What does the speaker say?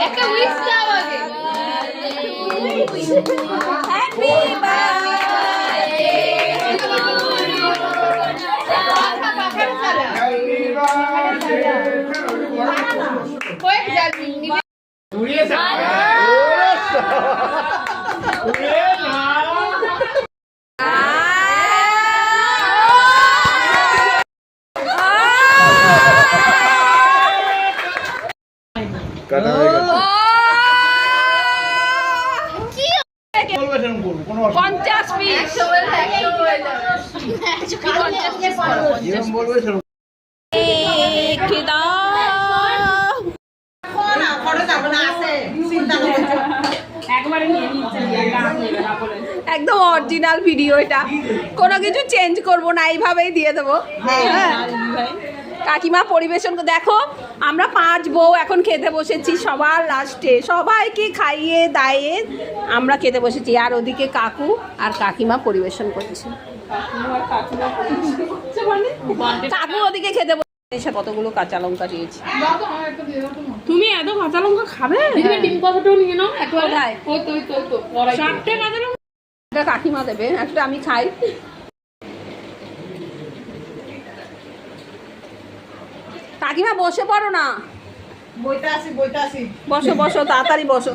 একটা উইশ দাও আগে। হ্যাপি বার্থডে একদম অরিজিনাল ভিডিও, এটা কোনো কিছু চেঞ্জ করবো না, এইভাবেই দিয়ে দেবো। কাকিমা পরিবেশন দেখো, আমরা 5 বউ এখন খেতে বসেছি, সবার লাস্টে সবাইকে খাইয়ে দাইয়ে আমরা খেতে বসেছি, আর ওদিকে কাকু আর কাকিমা পরিবেশন করছে। কাকু ওদিকে খেতে বসে কতগুলো কাঁচা লঙ্কা দিয়েছি। তুমি এত কাঁচা লঙ্কা খাবে? ডিম কতটাও নিয়ে নাও। কোথায়? ওই তো 4টে কাঁচা লঙ্কা। একটা কাকিমা দেবে, একটা আমি খাই। কাকিমা বসে পড়ো না, বসো বসো, তাড়াতাড়ি বসো।